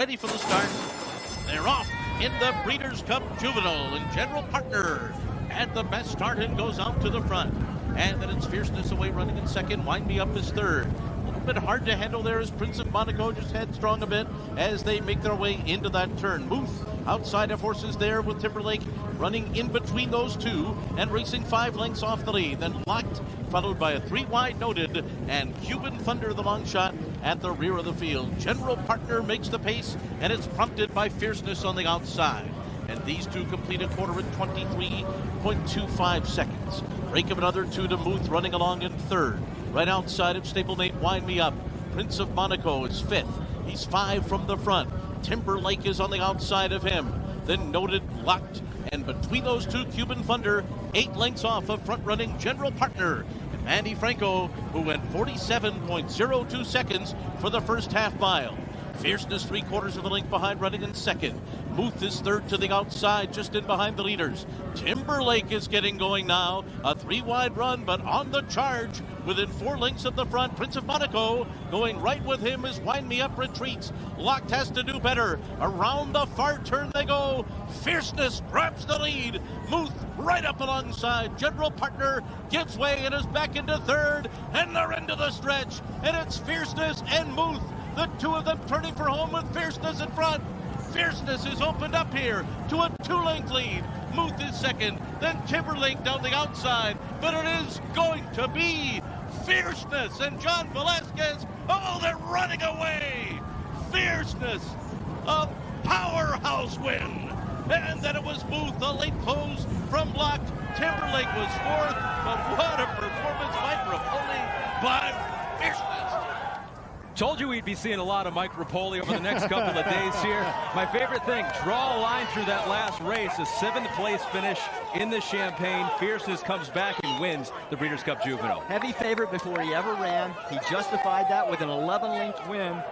Ready for the start. They're off in the Breeders' Cup Juvenile and General Partner. And the best start and goes out to the front. And then it's Fierceness away running in second. Wind Me Up is third. A little bit hard to handle there as Prince of Monaco just headstrong a bit as they make their way into that turn. Muth outside of horses there with Timberlake running in between those two and racing 5 lengths off the lead. Then Locked, followed by a 3 wide Noted and Cuban Thunder, the long shot, at the rear of the field. General Partner makes the pace, and it's prompted by Fierceness on the outside. And these two complete a quarter in 23.25 seconds. Break of another 2 to Muth running along in third. Right outside of stablemate Wind Me Up. Prince of Monaco is fifth. He's 5 from the front. Timberlake is on the outside of him. Then Noted, Locked, and between those two, Cuban Thunder, 8 lengths off of front-running General Partner. And Mandy Franco, who went 47.02 seconds for the first half mile. Fierceness 3/4 of a length behind, running in second. Muth is third to the outside, just in behind the leaders. Timberlake is getting going now. A 3 wide run, but on the charge within 4 lengths of the front. Prince of Monaco going right with him as Wind Me Up retreats. Locked has to do better. Around the far turn they go. Fierceness grabs the lead. Muth right up alongside. General Partner gives way and is back into third. And they're into the stretch. And it's Fierceness and Muth. The two of them turning for home with Fierceness in front. Fierceness is opened up here to a 2-length lead. Muth is second, then Timberlake down the outside, but it is going to be Fierceness and John Velasquez. Oh, they're running away. Fierceness, a powerhouse win. And then it was Muth, a late close from Locked. Timberlake was fourth, but what a performance by Rapoli by Fierceness. Told you we'd be seeing a lot of Mike Rapoli over the next couple of days here. My favorite thing, draw a line through that last race, a 7th place finish in the Champagne. Fierceness comes back and wins the Breeders' Cup Juvenile. Heavy favorite before he ever ran. He justified that with an 11-length win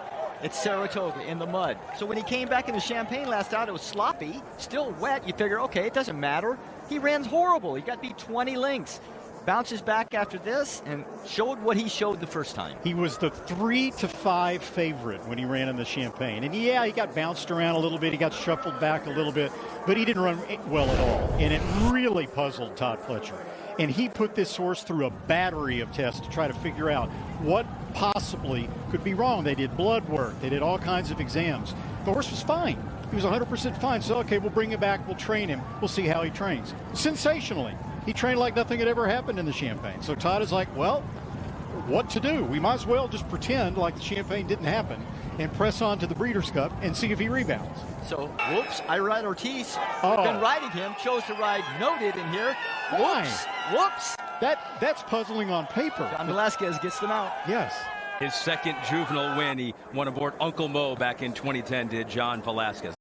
at Saratoga in the mud. So when he came back in the Champagne last out, it was sloppy, still wet. You figure, okay, it doesn't matter. He ran horrible. He got beat 20 lengths. Bounces back after this and showed what he showed the first time. He was the 3-5 favorite when he ran in the Champagne. And yeah, he got bounced around a little bit. He got shuffled back a little bit, but he didn't run well at all. And it really puzzled Todd Pletcher. And he put this horse through a battery of tests to try to figure out what possibly could be wrong. They did blood work. They did all kinds of exams. The horse was fine. He was 100% fine. So, okay, we'll bring him back. We'll train him. We'll see how he trains. Sensationally. He trained like nothing had ever happened in the Champagne. So Todd is like, well, what to do? We might as well just pretend like the Champagne didn't happen and press on to the Breeders' Cup and see if he rebounds. So, whoops, Irad Ortiz, who'd been riding him, chose to ride Noted in here. Whoops, whoops. That's puzzling on paper. John Velasquez gets them out. Yes. His second juvenile win. He won aboard Uncle Mo back in 2010, did John Velasquez.